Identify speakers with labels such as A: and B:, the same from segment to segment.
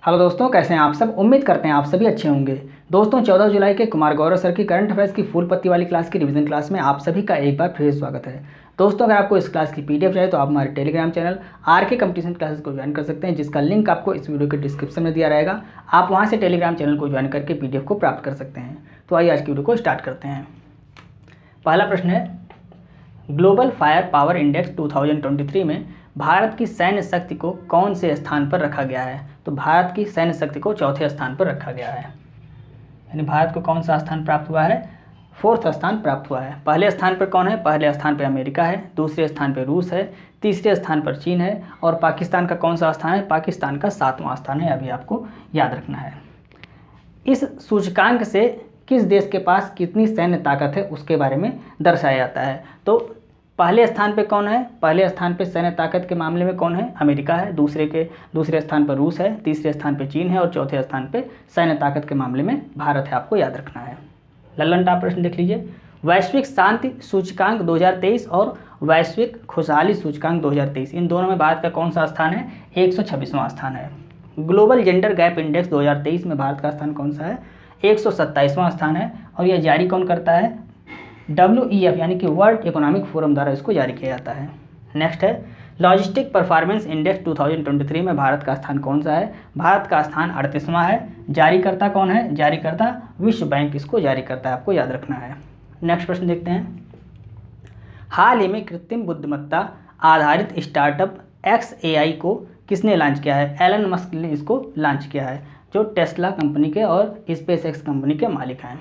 A: Hello दोस्तों, कैसे हैं आप सब। उम्मीद करते हैं आप सभी अच्छे होंगे। दोस्तों 14 जुलाई के कुमार गौरव सर की करंट अफेयर्स की फुल पत्ती वाली क्लास की रिवीजन क्लास में आप सभी का एक बार फिर स्वागत है। दोस्तों अगर आपको इस क्लास की पीडीएफ चाहिए तो आप हमारे Telegram channel RK competition classes को ज्वाइन कर सकते हैं, जिसका लिंक आपको इस वीडियो के डिस्क्रिप्शन में दिया रहेगा। आप वहाँ से टेलीग्राम चैनल को ज्वाइन करके पीडीएफ को प्राप्त कर सकते हैं। तो आइए आज की वीडियो को स्टार्ट करते हैं। पहला प्रश्न है, ग्लोबल फायर पावर इंडेक्स 2023 में भारत की सैन्य शक्ति को कौन से स्थान पर रखा गया है। तो भारत की सैन्य शक्ति को चौथे स्थान पर रखा गया है, यानी भारत को कौन सा स्थान प्राप्त हुआ है, फोर्थ स्थान प्राप्त हुआ है। पहले स्थान पर कौन है, पहले स्थान पर अमेरिका है, दूसरे स्थान पर रूस है, तीसरे स्थान पर चीन है और पाकिस्तान का कौन सा स्थान है, पाकिस्तान का 7वां स्थान है। अभी आपको याद रखना है। इस सूचकांक से किस देश के पास कितनी सैन्य ताकत है उसके बारे में दर्शाया जाता है। तो पहले स्थान पे कौन है, पहले स्थान पे सैन्य ताकत के मामले में कौन है, अमेरिका है, दूसरे स्थान पर रूस है, तीसरे स्थान पे चीन है और चौथे स्थान पे सैन्य ताकत के मामले में भारत है। आपको याद रखना है। लल्लन टॉप प्रश्न देख लीजिए, वैश्विक शांति सूचकांक 2023 और वैश्विक खुशहाली सूचकांक 2023 इन दोनों में भारत का कौन सा स्थान है, 126वां स्थान है। ग्लोबल जेंडर गैप इंडेक्स 2023 में भारत का स्थान कौन सा है, 127वां स्थान है और यह जारी कौन करता है, WEF यानी कि वर्ल्ड इकोनॉमिक फोरम द्वारा इसको जारी किया जाता है। नेक्स्ट है, लॉजिस्टिक परफॉर्मेंस इंडेक्स 2023 में भारत का स्थान कौन सा है, भारत का स्थान 38वां है। जारीकर्ता कौन है, जारीकर्ता विश्व बैंक इसको जारी करता है। आपको याद रखना है। नेक्स्ट प्रश्न देखते हैं, हाल ही में कृत्रिम बुद्धिमत्ता आधारित स्टार्टअप XAI को किसने लॉन्च किया है, एलन मस्क ने इसको लॉन्च किया है, जो टेस्ला कंपनी के और SpaceX कंपनी के मालिक हैं।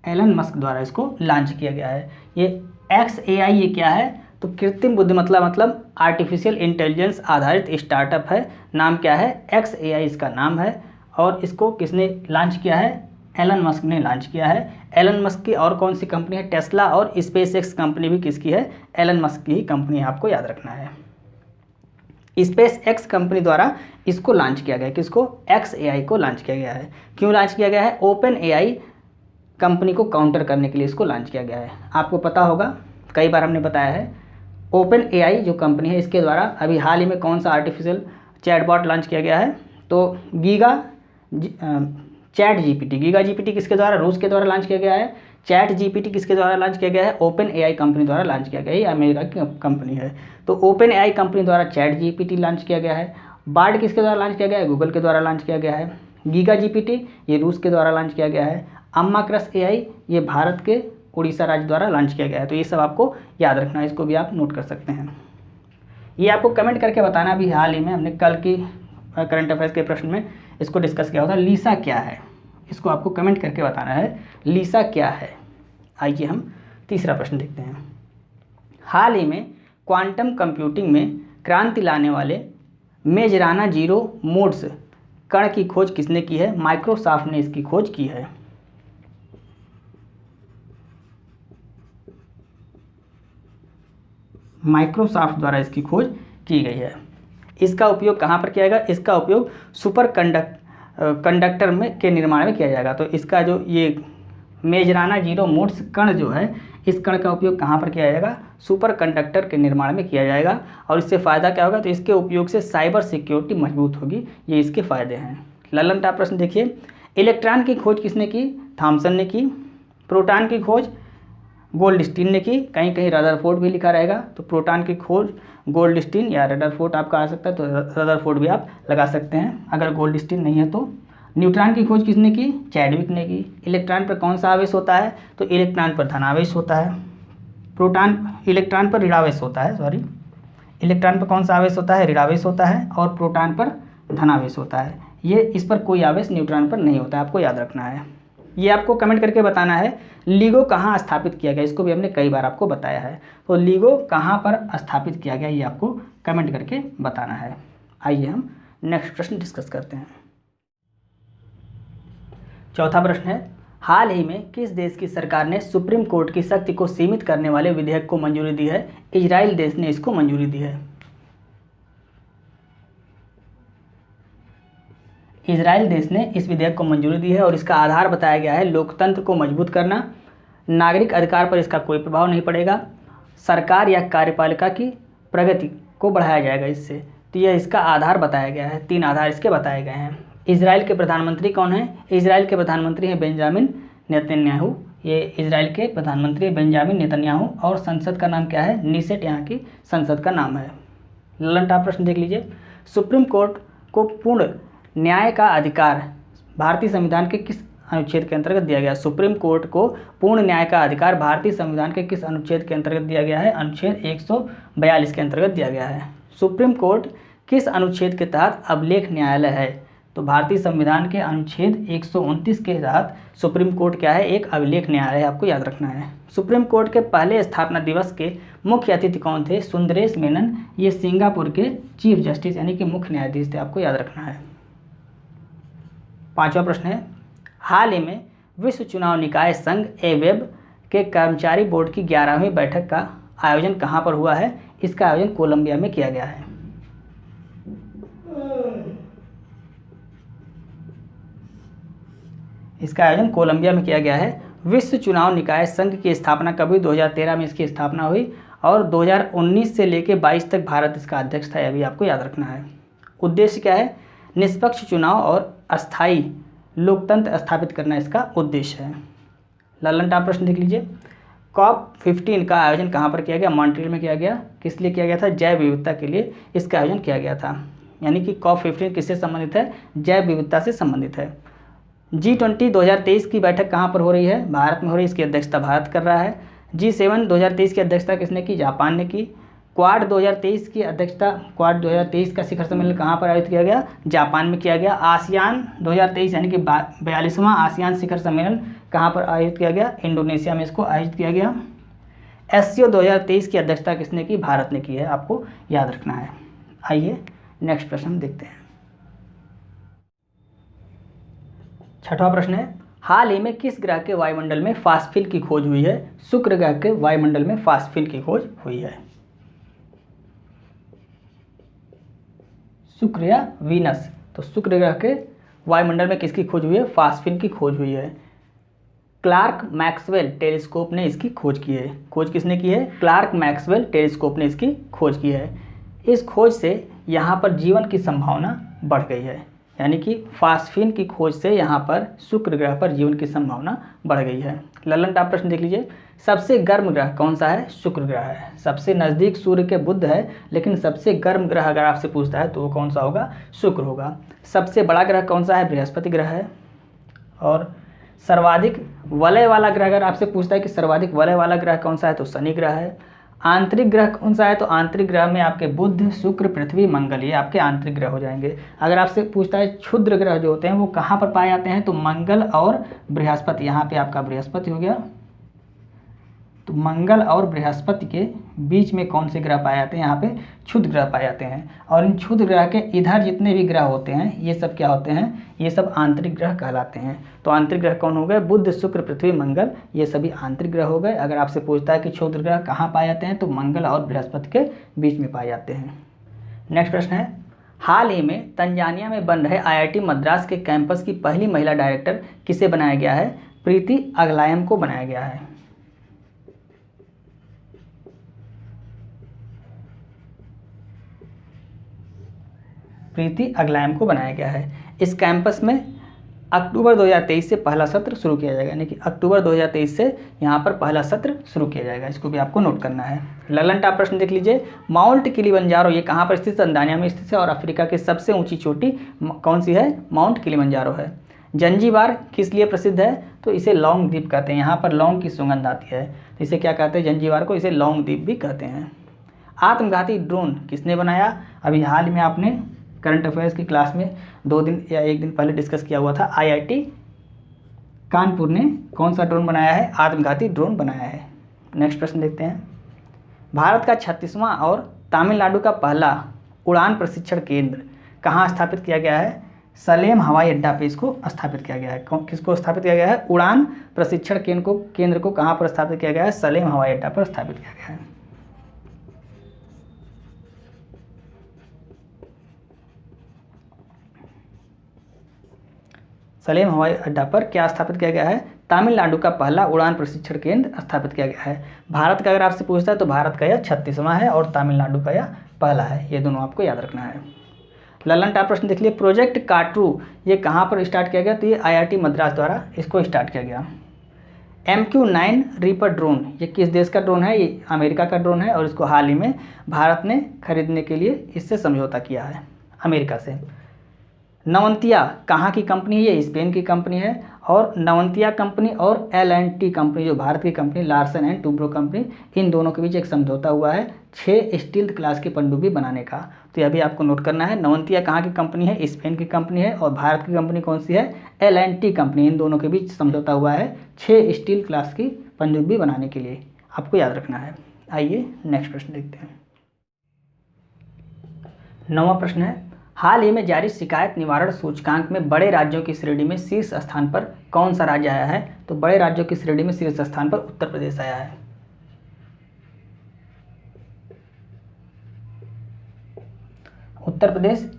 A: एलन मस्क द्वारा इसको लॉन्च किया गया है। ये XAI ये क्या है, तो कृत्रिम बुद्धिमत्ता मतलब आर्टिफिशियल इंटेलिजेंस आधारित स्टार्टअप है। नाम क्या है, XAI इसका नाम है और इसको किसने लॉन्च किया है, एलन मस्क ने लॉन्च किया है। एलन मस्क की और कौन सी कंपनी है, टेस्ला और SpaceX कंपनी भी किसकी है, एलन मस्क की ही कंपनी है। आपको याद रखना है। SpaceX कंपनी द्वारा इसको लॉन्च किया गया, किसको, XAI को लॉन्च किया गया है। क्यों लॉन्च किया गया है, OpenAI कंपनी को काउंटर करने के लिए इसको लॉन्च किया गया है। आपको पता होगा, कई बार हमने बताया है, OpenAI जो कंपनी है इसके द्वारा अभी हाल ही में कौन सा आर्टिफिशियल चैटबॉट लॉन्च किया गया है, तो गीगा GPT किसके द्वारा, रूस के द्वारा लॉन्च किया गया है। चैट GPT किसके द्वारा लॉन्च किया गया है, OpenAI कंपनी द्वारा लॉन्च किया गया है। ये अमेरिका की कंपनी है। तो OpenAI कंपनी द्वारा चैट GPT लॉन्च किया गया है। बार्ड किसके द्वारा लॉन्च किया गया है, गूगल के द्वारा लॉन्च किया गया है। गीगा GPT ये रूस के द्वारा लॉन्च किया गया है। अम्मा क्रश AI ये भारत के उड़ीसा राज्य द्वारा लॉन्च किया गया है। तो ये सब आपको याद रखना है, इसको भी आप नोट कर सकते हैं। ये आपको कमेंट करके बताना। अभी हाल ही में हमने कल की करंट अफेयर्स के प्रश्न में इसको डिस्कस किया होता, लीसा क्या है, इसको आपको कमेंट करके बताना है, लीसा क्या है। आइए हम तीसरा प्रश्न देखते हैं। हाल ही में क्वांटम कंप्यूटिंग में क्रांति लाने वाले मेजराना जीरो मोड्स कण की खोज किसने की है, माइक्रोसॉफ्ट ने इसकी खोज की है। माइक्रोसॉफ्ट द्वारा इसकी खोज की गई है। इसका उपयोग कहाँ पर किया जाएगा, इसका उपयोग सुपर कंडक्टर में के निर्माण में किया जाएगा। तो इसका जो ये मेजराना जीरो मोड्स कण जो है, इस कण का उपयोग कहाँ पर किया जाएगा, सुपर कंडक्टर के निर्माण में किया जाएगा। और इससे फ़ायदा क्या होगा, तो इसके उपयोग से साइबर सिक्योरिटी मजबूत होगी। ये इसके फ़ायदे हैं। लल्लन टॉप प्रश्न देखिए, इलेक्ट्रॉन की खोज किसने की, थॉमसन ने की। प्रोटॉन की खोज गोल्डस्टीन ने की। कहीं कहीं रदरफोर्ड भी लिखा रहेगा, तो प्रोटॉन की खोज गोल्डस्टीन या रदरफोर्ड आपका आ सकता है, तो रदरफोर्ड भी आप लगा सकते हैं अगर गोल्डस्टीन नहीं है तो। न्यूट्रॉन की खोज किसने की, चैडविक ने की। इलेक्ट्रॉन पर कौन सा आवेश होता है, तो इलेक्ट्रॉन पर धनावेश होता है। इलेक्ट्रॉन पर ऋणावेश होता है, इलेक्ट्रॉन पर कौन सा आवेश होता है, ऋणावेश होता है और प्रोटॉन पर धनावेश होता है। ये इस पर कोई आवेश न्यूट्रॉन पर नहीं होता है। आपको याद रखना है। ये आपको कमेंट करके बताना है, LIGO कहाँ स्थापित किया गया, इसको भी हमने कई बार आपको बताया है। तो LIGO कहाँ पर स्थापित किया गया, ये आपको कमेंट करके बताना है। आइए हम नेक्स्ट प्रश्न डिस्कस करते हैं। चौथा प्रश्न है, हाल ही में किस देश की सरकार ने सुप्रीम कोर्ट की शक्ति को सीमित करने वाले विधेयक को मंजूरी दी है, इजराइल देश ने इसको मंजूरी दी है। इजराइल देश ने इस विधेयक को मंजूरी दी है और इसका आधार बताया गया है लोकतंत्र को मजबूत करना, नागरिक अधिकार पर इसका कोई प्रभाव नहीं पड़ेगा, सरकार या कार्यपालिका की प्रगति को बढ़ाया जाएगा इससे। तो यह इसका आधार बताया गया है, 3 आधार इसके बताए गए हैं। इजराइल के प्रधानमंत्री कौन है? इजराइल के प्रधानमंत्री हैं बेंजामिन नेतन्याहू। ये इजराइल के प्रधानमंत्री बेंजामिन नेतन्याहू। और संसद का नाम क्या है? नीसेट यहाँ की संसद का नाम है। ललन टॉप प्रश्न देख लीजिए। सुप्रीम कोर्ट को पूर्ण न्याय का अधिकार भारतीय संविधान के किस अनुच्छेद के अंतर्गत दिया गया? सुप्रीम कोर्ट को पूर्ण न्याय का अधिकार भारतीय संविधान के किस अनुच्छेद के अंतर्गत दिया गया है? अनुच्छेद 142 के अंतर्गत दिया गया है। सुप्रीम कोर्ट किस अनुच्छेद के तहत अभिलेख न्यायालय है? तो भारतीय संविधान के अनुच्छेद 129 के तहत सुप्रीम कोर्ट क्या है? एक अभिलेख न्यायालय, आपको याद रखना है। सुप्रीम कोर्ट के पहले स्थापना दिवस के मुख्य अतिथि कौन थे? सुंदरेश मेनन। ये सिंगापुर के चीफ जस्टिस यानी कि मुख्य न्यायाधीश थे, आपको याद रखना है। 5वां प्रश्न है, हाल ही में विश्व चुनाव निकाय संघ एवेब के कर्मचारी बोर्ड की 11वीं बैठक का आयोजन कहाँ पर हुआ है? इसका आयोजन कोलंबिया में किया गया है। इसका आयोजन कोलंबिया में किया गया है। विश्व चुनाव निकाय संघ की स्थापना कब हुई? 2013 में इसकी स्थापना हुई और 2019 से लेकर 22 तक भारत इसका अध्यक्ष था, यह भी आपको याद रखना है। उद्देश्य क्या है? निष्पक्ष चुनाव और अस्थायी लोकतंत्र स्थापित करना इसका उद्देश्य है। ललन टॉप प्रश्न देख लीजिए। COP15 का आयोजन कहाँ पर किया गया? मॉन्ट्रियल में किया गया। किस लिए किया गया था? जैव विविधता के लिए इसका आयोजन किया गया था। यानी कि COP15 किससे संबंधित है? जैव विविधता से संबंधित है। G20 2023 की बैठक कहाँ पर हो रही है? भारत में हो रही है। इसकी अध्यक्षता भारत कर रहा है। G7 2023 की अध्यक्षता किसने की? जापान ने की। क्वाड 2023 की अध्यक्षता, क्वाड 2023 का शिखर सम्मेलन कहाँ पर आयोजित किया गया? जापान में किया गया। आसियान 2023 यानी कि 42वां आसियान शिखर सम्मेलन कहाँ पर आयोजित किया गया? इंडोनेशिया में इसको आयोजित किया गया। SCO 2023 की अध्यक्षता किसने की? भारत ने की है, आपको याद रखना है। आइए नेक्स्ट प्रश्न देखते हैं। 6वां प्रश्न है, हाल ही में किस ग्रह के वायुमंडल में फास्फिल की खोज हुई है? शुक्र ग्रह के वायुमंडल में फास्फिल की खोज हुई है। शुक्र या वीनस? तो शुक्र ग्रह के वायुमंडल में किसकी खोज हुई है? फास्फिल की खोज हुई है। क्लार्क मैक्सवेल टेलीस्कोप ने इसकी खोज की है। खोज किसने की है? क्लार्क मैक्सवेल टेलीस्कोप ने इसकी खोज की है। इस खोज से यहाँ पर जीवन की संभावना बढ़ गई है। यानी कि फास्फिन की खोज से यहाँ पर शुक्र ग्रह पर जीवन की संभावना बढ़ गई है। ललन टॉप प्रश्न देख लीजिए। सबसे गर्म ग्रह कौन सा है? शुक्र ग्रह है। सबसे नज़दीक सूर्य के बुध है, लेकिन सबसे गर्म ग्रह अगर आपसे पूछता है तो वो कौन सा होगा? शुक्र होगा। सबसे बड़ा ग्रह कौन सा है? बृहस्पति ग्रह है। और सर्वाधिक वलय वाला ग्रह अगर आपसे पूछता है कि सर्वाधिक वलय वाला ग्रह कौन सा है, तो शनि ग्रह है। आंतरिक ग्रह कौन सा है? तो आंतरिक ग्रह में आपके बुध, शुक्र, पृथ्वी, मंगल, ये आपके आंतरिक ग्रह हो जाएंगे। अगर आपसे पूछता है क्षुद्र ग्रह जो होते हैं वो कहाँ पर पाए जाते हैं, तो मंगल और बृहस्पति। यहाँ पे आपका बृहस्पति हो गया। तो मंगल और बृहस्पति के बीच में कौन से ग्रह पाए जाते हैं? यहाँ पे क्षुद्र ग्रह पाए जाते हैं। और इन क्षुद्र ग्रह के इधर जितने भी ग्रह होते हैं ये सब क्या होते हैं? ये सब आंतरिक ग्रह कहलाते हैं। तो आंतरिक ग्रह कौन हो गए? बुध, शुक्र, पृथ्वी, मंगल, ये सभी आंतरिक ग्रह हो गए। अगर आपसे पूछता है कि क्षुद्र ग्रह कहाँ पाए जाते हैं, तो मंगल और बृहस्पति के बीच में पाए जाते हैं। नेक्स्ट प्रश्न है, हाल ही में तंजानिया में बन रहे IIT मद्रास के कैंपस की पहली महिला डायरेक्टर किसे बनाया गया है? प्रीति अगलायम को बनाया गया है। प्रीति अगलायम को बनाया गया है। इस कैंपस में अक्टूबर 2023 से पहला सत्र शुरू किया जाएगा। यानी कि अक्टूबर 2023 से यहाँ पर पहला सत्र शुरू किया जाएगा। इसको भी आपको नोट करना है। ललन टॉप प्रश्न देख लीजिए। माउंट किलिमंजारो ये कहाँ पर स्थित? तंजानिया में स्थित है। और अफ्रीका की सबसे ऊंची चोटी कौन सी है? माउंट किलिमंजारो है। जंजीबार किस लिए प्रसिद्ध है? तो इसे लौंग द्वीप कहते हैं। यहाँ पर लौंग की सुगंध आती है, तो इसे क्या कहते हैं? जंजीबार को इसे लौंग द्वीप भी कहते हैं। आत्मघाती ड्रोन किसने बनाया? अभी हाल में आपने करंट अफेयर्स की क्लास में 2 दिन या 1 दिन पहले डिस्कस किया हुआ था। IIT कानपुर ने कौन सा ड्रोन बनाया है? आत्मघाती ड्रोन बनाया है। नेक्स्ट प्रश्न देखते हैं। भारत का 36वां और तमिलनाडु का पहला उड़ान प्रशिक्षण केंद्र कहाँ स्थापित किया गया है? सलेम हवाई अड्डा पे इसको स्थापित किया गया है। किसको स्थापित किया गया है? उड़ान प्रशिक्षण केंद्र को कहाँ पर स्थापित किया गया है? सलेम हवाई अड्डा पर स्थापित किया गया है। सलेम हवाई अड्डा पर क्या स्थापित किया गया है? तमिलनाडु का पहला उड़ान प्रशिक्षण केंद्र स्थापित किया गया है। भारत का अगर आपसे पूछता है तो भारत का यह 36वां है और तमिलनाडु का यह पहला है। ये दोनों आपको याद रखना है। ललन टॉप प्रश्न देख लिए, प्रोजेक्ट काटरू ये कहाँ पर स्टार्ट किया गया? तो ये IIT मद्रास द्वारा इसको स्टार्ट किया गया। MQ-9 रीपर ड्रोन ये किस देश का ड्रोन है? ये अमेरिका का ड्रोन है और इसको हाल ही में भारत ने खरीदने के लिए इससे समझौता किया है अमेरिका से। नवंतिया कहाँ की कंपनी है? ये स्पेन की कंपनी है। और नवंतिया कंपनी और L&T कंपनी जो भारत की company, Larsen and Toubro company, इन दोनों के बीच एक समझौता हुआ है 6 स्टील्थ क्लास की पनडुब्बी बनाने का। तो यह भी आपको नोट करना है। नवंतिया कहाँ की कंपनी है? स्पेन की कंपनी है। और भारत की कंपनी कौन सी है? L&T company. इन दोनों के बीच समझौता हुआ है 6 स्टील क्लास की पनडुब्बी बनाने के लिए, आपको याद रखना है। आइए नेक्स्ट प्रश्न देखते हैं। 9वां प्रश्न है, हाल ही में जारी शिकायत निवारण सूचकांक में बड़े राज्यों की श्रेणी में शीर्ष स्थान पर कौन सा राज्य आया है? तो बड़े राज्यों की श्रेणी में शीर्ष स्थान पर उत्तर प्रदेश आया है। उत्तर प्रदेश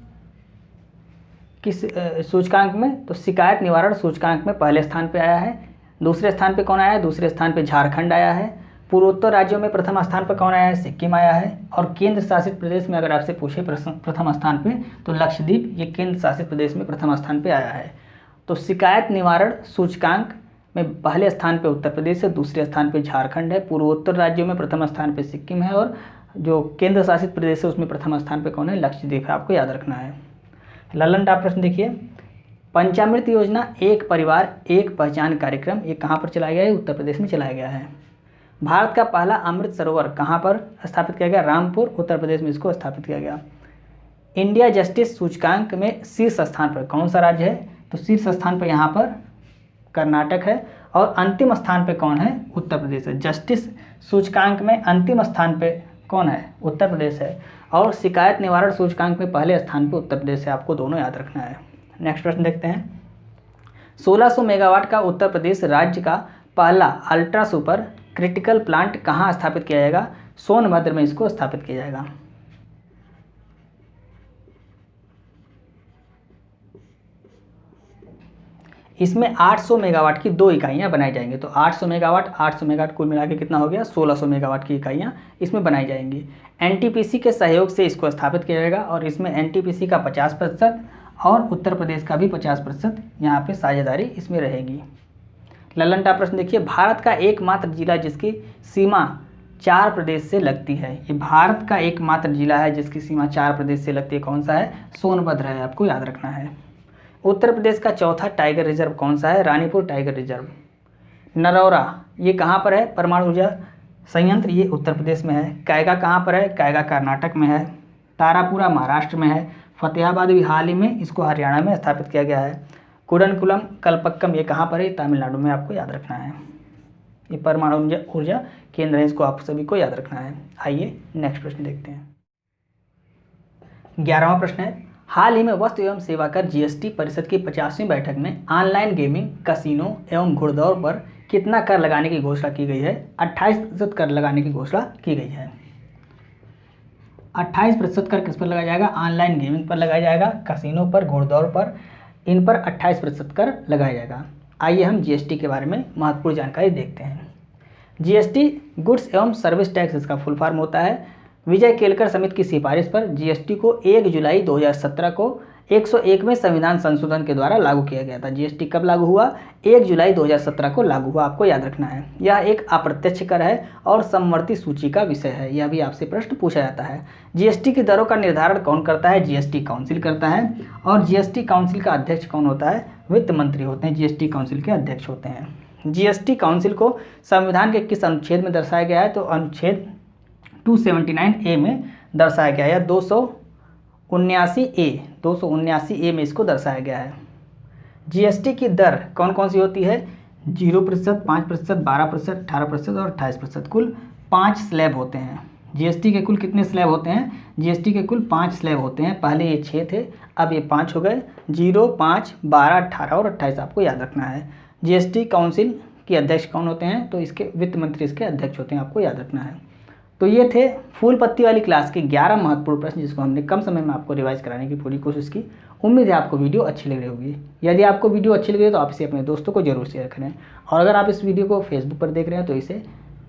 A: किस सूचकांक में? तो शिकायत निवारण सूचकांक में पहले स्थान पे आया है। दूसरे स्थान पे कौन आया है? दूसरे स्थान पे झारखंड आया है। पूर्वोत्तर राज्यों में प्रथम स्थान पर कौन आया है? सिक्किम आया है। और केंद्र शासित प्रदेश में अगर आपसे पूछे प्रथम स्थान पे, तो लक्षद्वीप ये केंद्र शासित प्रदेश में प्रथम स्थान पे आया है। तो शिकायत निवारण सूचकांक में पहले स्थान पे उत्तर प्रदेश है, दूसरे स्थान पे झारखंड है। पूर्वोत्तर राज्यों में प्रथम स्थान पे सिक्किम है और जो केंद्र शासित प्रदेश है उसमें प्रथम स्थान पे कौन है? लक्षद्वीप है, आपको याद रखना है। ललन टॉप प्रश्न देखिए, पंचामृत योजना एक परिवार एक पहचान कार्यक्रम ये कहाँ पर चलाया गया है? उत्तर प्रदेश में चलाया गया है। भारत का पहला अमृत सरोवर कहाँ पर स्थापित किया गया? रामपुर, उत्तर प्रदेश में इसको स्थापित किया गया। इंडिया जस्टिस सूचकांक में शीर्ष स्थान पर कौन सा राज्य है? तो शीर्ष स्थान पर यहाँ पर कर्नाटक है। और अंतिम स्थान पर कौन है? उत्तर प्रदेश है। जस्टिस सूचकांक में अंतिम स्थान पर कौन है? उत्तर प्रदेश है। और शिकायत निवारण सूचकांक में पहले स्थान पर उत्तर प्रदेश है, आपको दोनों याद रखना है। नेक्स्ट प्रश्न देखते हैं। 1600 मेगावाट का उत्तर प्रदेश राज्य का पहला अल्ट्रा सुपर क्रिटिकल प्लांट कहाँ स्थापित किया जाएगा? सोनभद्र में इसको स्थापित किया जाएगा। इसमें 800 मेगावाट की 2 इकाइयाँ बनाई जाएंगी। तो 800 मेगावाट कुल मिला के कितना हो गया? 1600 मेगावाट की इकाइयाँ इसमें बनाई जाएंगी। NTPC के सहयोग से इसको स्थापित किया जाएगा और इसमें NTPC का 50% और उत्तर प्रदेश का भी 50% यहाँ पे साझेदारी इसमें रहेगी। ललन टॉप प्रश्न देखिए, भारत का एकमात्र जिला जिसकी सीमा 4 प्रदेश से लगती है। ये भारत का एकमात्र जिला है जिसकी सीमा 4 प्रदेश से लगती है, कौन सा है? सोनभद्र है, आपको याद रखना है। उत्तर प्रदेश का चौथा टाइगर रिजर्व कौन सा है? Ranipur tiger reserve. नरौरा ये कहाँ पर है? परमाणु ऊर्जा संयंत्र, ये उत्तर प्रदेश में है। कैगा कहाँ पर है? कैगा कर्नाटक में है। तारापुरा महाराष्ट्र में है। फतेहाबाद भी हाल ही में इसको हरियाणा में स्थापित किया गया है। कुडनकुलम कलपक्कम ये कहाँ पर है? तमिलनाडु में, आपको याद रखना है। ये परमाणु ऊर्जा केंद्र है, इसको आप सभी को याद रखना है। आइए नेक्स्ट प्रश्न देखते हैं। 11वां प्रश्न है, हाल ही में वस्तु एवं सेवा कर GST परिषद की 50वीं बैठक में ऑनलाइन गेमिंग, कसिनो एवं घुड़दौड़ पर कितना कर लगाने की घोषणा की गई है? 28% कर लगाने की घोषणा की गई है। 28% कर किस पर लगाया जाएगा? ऑनलाइन गेमिंग पर लगाया जाएगा, कसिनो पर, घुड़दौड़ पर, इन पर 28% कर लगाया जाएगा। आइए हम GST के बारे में महत्वपूर्ण जानकारी देखते हैं। GST गुड्स एवं सर्विस टैक्स इसका फुल फॉर्म होता है। विजय केलकर समिति की सिफारिश पर GST को 1 जुलाई 2017 को 101वें संविधान संशोधन के द्वारा लागू किया गया था। GST कब लागू हुआ? 1 जुलाई 2017 को लागू हुआ, आपको याद रखना है। यह एक अप्रत्यक्ष कर है और समवर्ती सूची का विषय है, यह भी आपसे प्रश्न पूछा जाता है। GST की दरों का निर्धारण कौन करता है? GST काउंसिल करता है। और GST काउंसिल का अध्यक्ष कौन होता है? वित्त मंत्री होते हैं, GST काउंसिल के अध्यक्ष होते हैं। GST काउंसिल को संविधान के किस अनुच्छेद में दर्शाया गया है? तो अनुच्छेद 279A में दर्शाया गया है। 279A में इसको दर्शाया गया है। GST की दर कौन कौन सी होती है? 0%, 5%, 12%, 18% और 28%। कुल 5 स्लैब होते हैं। GST के कुल कितने स्लैब होते हैं? GST के कुल 5 स्लैब होते हैं। पहले ये 6 थे, अब ये 5 हो गए। 0, 5, 12, 18 और 28 आपको याद रखना है। GST काउंसिल के अध्यक्ष कौन होते हैं? तो इसके वित्त मंत्री इसके अध्यक्ष होते हैं, आपको याद रखना है। तो ये थे फूल पत्ती वाली क्लास के 11 महत्वपूर्ण प्रश्न जिसको हमने कम समय में आपको रिवाइज कराने की पूरी कोशिश की। उम्मीद है आपको वीडियो अच्छी लग रही होगी। यदि आपको वीडियो अच्छी लग रही है तो आप इसे अपने दोस्तों को जरूर शेयर करें, और अगर आप इस वीडियो को फेसबुक पर देख रहे हैं तो इसे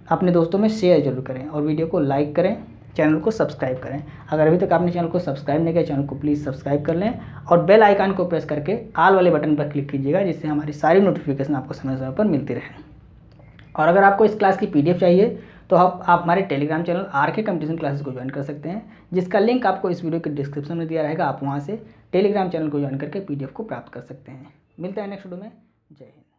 A: अपने दोस्तों में शेयर जरूर करें और वीडियो को लाइक करें चैनल को सब्सक्राइब करें। अगर अभी तक आपने चैनल को सब्सक्राइब नहीं किया, चैनल को प्लीज़ सब्सक्राइब कर लें और बेल आइकन को प्रेस करके ऑल वाले बटन पर क्लिक कीजिएगा, जिससे हमारी सारी नोटिफिकेशन आपको समय समय पर मिलती रहे। और अगर आपको इस क्लास की PDF चाहिए तो आप हमारे Telegram channel RK competition classes को ज्वाइन कर सकते हैं, जिसका लिंक आपको इस वीडियो के डिस्क्रिप्शन में दिया रहेगा। आप वहाँ से टेलीग्राम चैनल को ज्वाइन करके PDF को प्राप्त कर सकते हैं। मिलते हैं नेक्स्ट वीडियो में। जय हिंद।